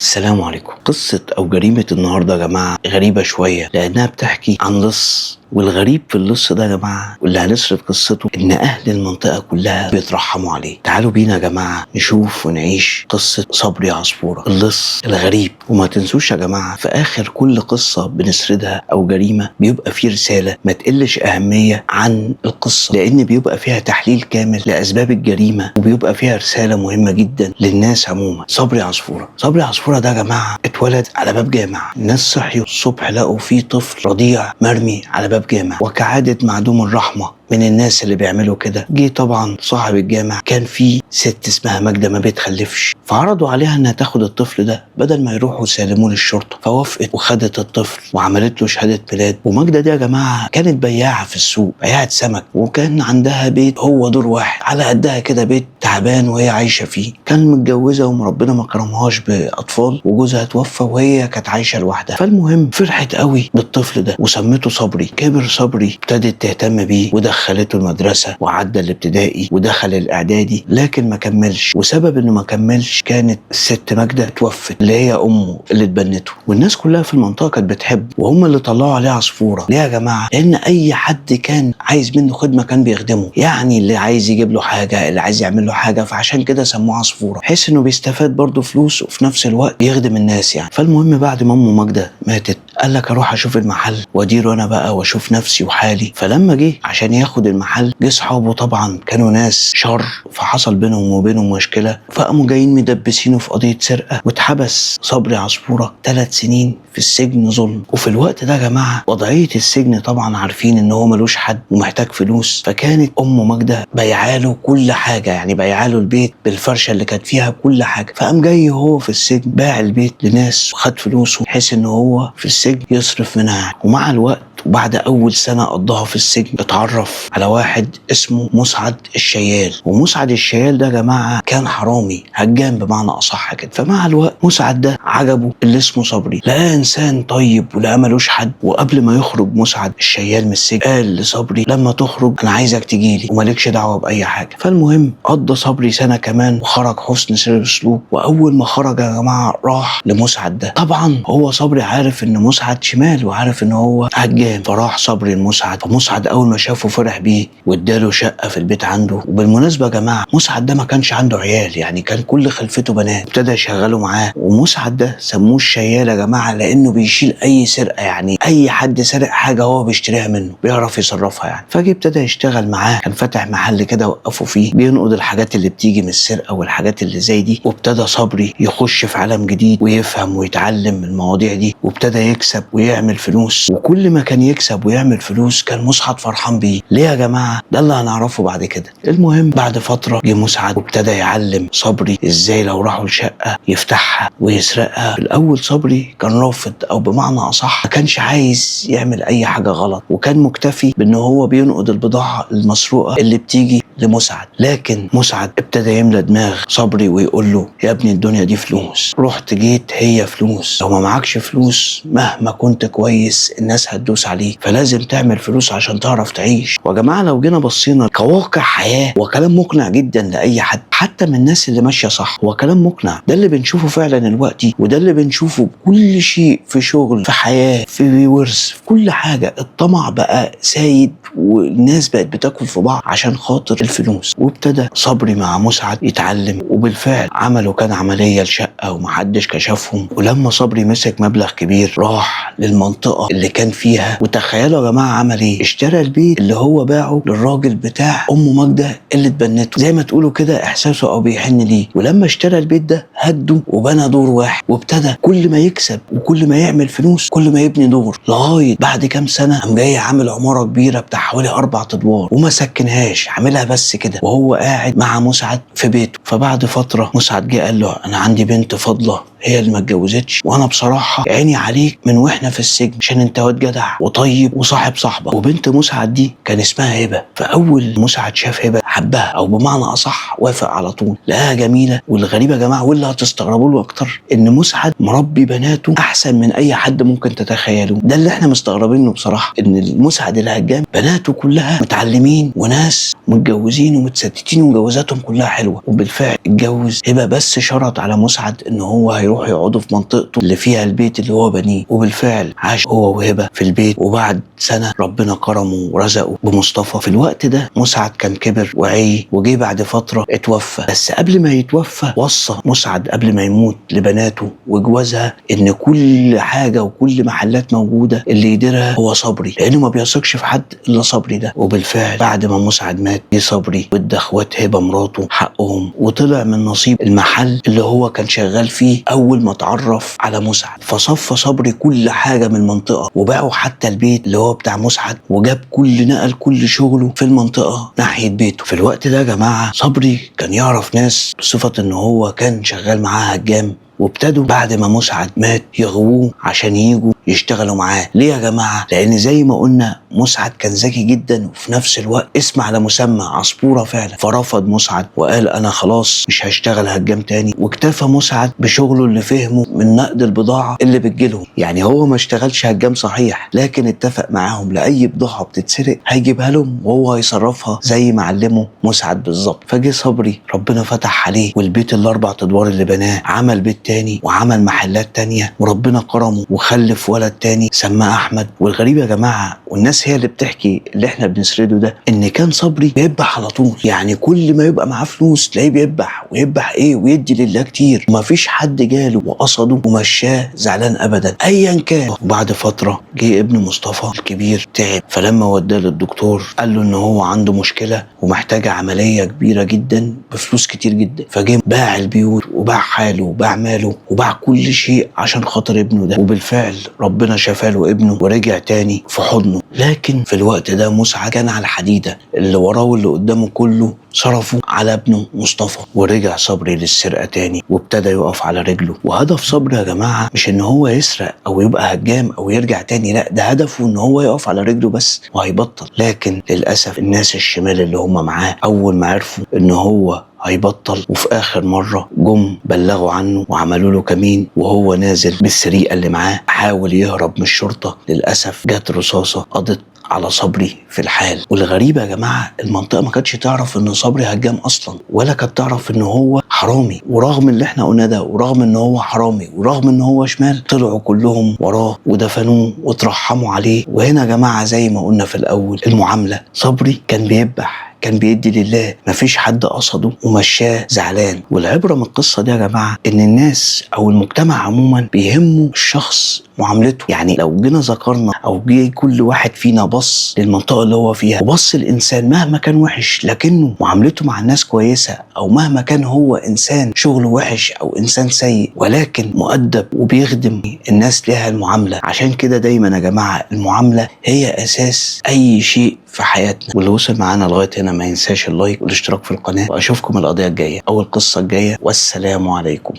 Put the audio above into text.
السلام عليكم. قصة أو جريمة النهاردة يا جماعة غريبة شوية لأنها بتحكي عن لص، والغريب في اللص ده يا جماعة واللي هنسرد قصته إن أهل المنطقة كلها بيترحموا عليه. تعالوا بينا يا جماعة نشوف ونعيش قصة صبري عصفورة اللص الغريب. وما تنسوش يا جماعة في آخر كل قصة بنسردها أو جريمة بيبقى فيه رسالة ما تقلش أهمية عن القصة، لأن بيبقى فيها تحليل كامل لأسباب الجريمة وبيبقى فيها رسالة مهمة جدا للناس عموما. صبري عصفورة ده يا جماعة اتولد على باب جامع. الناس صحيوا الصبح لقوا فيه طفل رضيع مرمي على باب جامع، وكعادة معدوم الرحمة من الناس اللي بيعملوا كده جه طبعا صاحب الجامع. كان في ست اسمها ماجدة ما بتخلفش، فعرضوا عليها انها تاخد الطفل ده بدل ما يروحوا يسلموه للشرطه، فوافقت وخدت الطفل وعملت له شهاده ميلاد. وماجدة دي يا جماعه كانت بياعه في السوق، بياعه سمك، وكان عندها بيت هو دور واحد على قدها كده، بيت تعبان وهي عايشه فيه. كان متجوزه وربنا ما كرمهاش باطفال، وجوزها توفى وهي كانت عايشه لوحدها. فالمهم فرحت قوي بالطفل ده وسمته صبري. كبر صبري، ابتدت تهتم بيه ودخلته المدرسه وعدى الابتدائي ودخل الاعدادي، لكن ما كملش. وسبب انه ما كملش كانت الست ماجدة توفت اللي هي امه اللي اتبنته. والناس كلها في المنطقه كانت بتحبه، وهم اللي طلعوا عليه عصفوره. ليه يا جماعه؟ لان اي حد كان عايز منه خدمه كان بيخدمه، يعني اللي عايز يجيب له حاجه، اللي عايز يعمل له حاجه، فعشان كده سموه عصفوره، بحيث انه بيستفاد برضه فلوس وفي نفس الوقت بيخدم الناس يعني. فالمهم بعد ما امه ماجدة ماتت قال لك اروح اشوف المحل واديره انا بقى واشوف نفسي وحالي. فلما جه عشان ياخد المحل جه اصحابه طبعا كانوا ناس شر، فحصل بينهم وبينهم مشكله، فقاموا جايين مدبسينه في قضيه سرقه، واتحبس صبري عصفوره 3 سنين في السجن ظلم. وفي الوقت ده يا جماعه وضعيه السجن طبعا عارفين ان هو ملوش حد ومحتاج فلوس، فكانت امه ماجدة بايعاله كل حاجه، يعني بايعاله البيت بالفرشه اللي كانت فيها كل حاجه. فقام جاي هو في السجن باع البيت لناس وخد فلوسه بحيث ان هو في السجن يصرف منها. ومع الوقت وبعد أول سنة قضاها في السجن اتعرف على واحد اسمه مسعد الشيال. ومسعد الشيال ده يا جماعة كان حرامي هجام بمعنى أصح كده. فمع الوقت مسعد ده عجبه اللي اسمه صبري، لقاه إنسان طيب ولقاه ملوش حد. وقبل ما يخرج مسعد الشيال من السجن قال لصبري لما تخرج أنا عايزك تجيلي ومالكش دعوة بأي حاجة. فالمهم قضى صبري سنة كمان وخرج حسن سير أسلوب. وأول ما خرج يا جماعة راح لمسعد ده. طبعا هو صبري عارف إن مسعد شمال وعارف إن هو هجام، فراح صبري لمسعد. فمسعد اول ما شافه فرح بيه واداله شقه في البيت عنده. وبالمناسبه يا جماعه مسعد ده ما كانش عنده عيال، يعني كان كل خلفته بنات، ابتدى يشغله معاه. ومسعد ده سموه الشيال يا جماعه لانه بيشيل اي سرقه، يعني اي حد سرق حاجه هو بيشتريها منه بيعرف يصرفها يعني. فجي ابتدى يشتغل معاه، كان فاتح محل كده وقفوا فيه بينقض الحاجات اللي بتيجي من السرقه والحاجات اللي زي دي. وابتدى صبري يخش في عالم جديد ويفهم ويتعلم المواضيع دي، وابتدى يكسب ويعمل فلوس. وكل ما كان يكسب ويعمل فلوس كان مسعد فرحان بيه. ليه يا جماعه؟ ده اللي هنعرفه بعد كده. المهم بعد فتره جه مسعد وابتدى يعلم صبري ازاي لو راحوا الشقه يفتحها ويسرقها. في الاول صبري كان رافض، او بمعنى اصح ما كانش عايز يعمل اي حاجه غلط، وكان مكتفي بان هو بينقض البضاعه المسروقه اللي بتيجي لمسعد. لكن مسعد ابتدى يملى دماغ صبري ويقول له يا ابني الدنيا دي فلوس، رحت جيت هي فلوس، لو ما معكش فلوس مهما كنت كويس الناس هتدوس عليك، فلازم تعمل فلوس عشان تعرف تعيش. ويا جماعه لو جينا بصينا كواقع حياه وكلام مقنع جدا لاي حد، حتى من الناس اللي ماشيه صح، هو كلام مقنع. ده اللي بنشوفه فعلا دلوقتي، وده اللي بنشوفه بكل شيء، في شغل، في حياه، في ورث، في كل حاجه. الطمع بقى سايد والناس بقت بتاكل في بعض عشان خاطر الفلوس. وابتدى صبري مع مسعد يتعلم، وبالفعل عملوا كان عمليه لشقه ومحدش كشفهم. ولما صبري مسك مبلغ كبير راح للمنطقه اللي كان فيها، وتخيلوا يا جماعه عمل ايه؟ اشترى البيت اللي هو باعه للراجل بتاع ام ماجدة اللي اتبنته، زي ما تقولوا كده احساسه او بيحن ليه. ولما اشترى البيت ده هده وبنى دور واحد، وابتدى كل ما يكسب وكل ما يعمل فلوس كل ما يبني دور، لغايه بعد كام سنه قام جاي عامل عماره كبيره بتاع حوالي 4 ادوار وما سكنهاش، عاملها بس كده وهو قاعد مع مسعد في بيته. فبعد فتره مسعد جه قال له انا عندي بنت فاضله هي اللي ما اتجوزتش، وانا بصراحه عيني عليك من واحنا في السجن عشان انت واد جدع وطيب وصاحب صاحبك. وبنت مسعد دي كان اسمها هبه. فاول مسعد شاف هبه حبها، او بمعنى اصح وافق على طول، لقاها جميله. والغريبه يا جماعه واللي هتستغربوا له اكتر ان مسعد مربي بناته احسن من اي حد ممكن تتخيلوه. ده اللي احنا مستغربينه بصراحه، ان المسعد الهجام بناته كلها متعلمين وناس متجوزين ومتستتين وجوازاتهم كلها حلوه. وبالفعل اتجوز هبه، بس شرط على مسعد ان هو هيروحوا يقعدوا في منطقته اللي فيها البيت اللي هو بنيه. وبالفعل عاش هو وهبة في البيت، وبعد سنة ربنا كرمه ورزقه بمصطفى. في الوقت ده مسعد كان كبر وعي، وجي بعد فترة اتوفى. بس قبل ما يتوفى وصى مسعد قبل ما يموت لبناته وجوازها ان كل حاجة وكل محلات موجودة اللي يديرها هو صبري، لانه ما بيثقش في حد الا صبري ده. وبالفعل بعد ما مسعد مات جه صبري وادى اخوات هبة مراته حقهم، وطلع من نصيب المحل اللي هو كان شغال فيه اول ما اتعرف على مسعد. فصفى صبري كل حاجة من المنطقة، وباعوا حتى البيت اللي هو بتاع مسعد، وجاب نقل كل شغله في المنطقة ناحية بيته. في الوقت ده يا جماعة صبري كان يعرف ناس بصفة ان هو كان شغال معاه هجام، وابتدوا بعد ما مسعد مات يغووه عشان ييجوا يشتغلوا معاه. ليه يا جماعة؟ لأن زي ما قلنا مسعد كان ذكي جدا، وفي نفس الوقت اسم على مسمى، عصفورة فعلا. فرفض مسعد وقال أنا خلاص مش هشتغل هجام تاني، واكتفى مسعد بشغله اللي فهمه من نقد البضاعة اللي بتجيلهم. يعني هو ما اشتغلش هجام صحيح، لكن اتفق معاهم لأي بضاعة بتتسرق هيجيبها لهم وهو هيصرفها زي ما علمه مسعد بالظبط. فجه صبري ربنا فتح عليه، والبيت الأربع أدوار اللي بناه عمل بيت تاني وعمل محلات تانية، وربنا كرمه وخلف ولد تاني سماه احمد. والغريب يا جماعه، والناس هي اللي بتحكي اللي احنا بنسرده ده، ان كان صبري بيذبح على طول. يعني كل ما يبقى معاه فلوس تلاقيه بيذبح، ويذبح ايه ويدي لله كتير، ومفيش حد جاله وقصده ومشاه زعلان ابدا ايا كان. وبعد فتره جه ابن مصطفى الكبير تعب، فلما وداه للدكتور قال له ان هو عنده مشكله ومحتاج عمليه كبيره جدا بفلوس كتير جدا. فجه باع البيوت وباع حاله وباع ماله وباع كل شيء عشان خاطر ابنه ده. وبالفعل ربنا شفاله ابنه ورجع تاني في حضنه. لكن في الوقت ده مسعد كان على الحديدة، اللي وراه واللي قدامه كله صرفوا على ابنه مصطفى. ورجع صبري للسرقة تاني وابتدى يقف على رجله. وهدف صبري يا جماعة مش ان هو يسرق او يبقى هجام او يرجع تاني، لا، ده هدفه ان هو يقف على رجله بس وهيبطل. لكن للأسف الناس الشمال اللي هم معاه اول ما عرفوا ان هو هيبطل، وفي اخر مرة جم بلغوا عنه وعملوا له كمين وهو نازل بالسريقة اللي معاه، حاول يهرب من الشرطة. للأسف جت رصاصة قضت على صبري في الحال. والغريب يا جماعة المنطقة ما كانتش تعرف ان صبري هجام اصلا، ولا كانت تعرف ان هو حرامي. ورغم اللي احنا قلنا ده، ورغم ان هو حرامي، ورغم ان هو شمال، طلعوا كلهم وراه ودفنوه وترحموا عليه. وهنا يا جماعة زي ما قلنا في الاول، المعاملة صبري كان بيذبح، كان بيدي لله، مفيش حد قصده ومشاه زعلان. والعبرة من القصة دي يا جماعة ان الناس او المجتمع عموما بيهمه الشخص معاملته. يعني لو جينا ذكرنا او جه كل واحد فينا بص للمنطقة اللي هو فيها وبص الانسان مهما كان وحش لكنه معاملته مع الناس كويسة، او مهما كان هو انسان شغله وحش او انسان سيء ولكن مؤدب وبيخدم الناس لها المعاملة. عشان كده دايما يا جماعة المعاملة هي اساس اي شيء في حياتنا. واللي وصل معانا لغاية هنا ما ينساش اللايك والاشتراك في القناة، واشوفكم القضية الجاية او القصة الجاية، والسلام عليكم.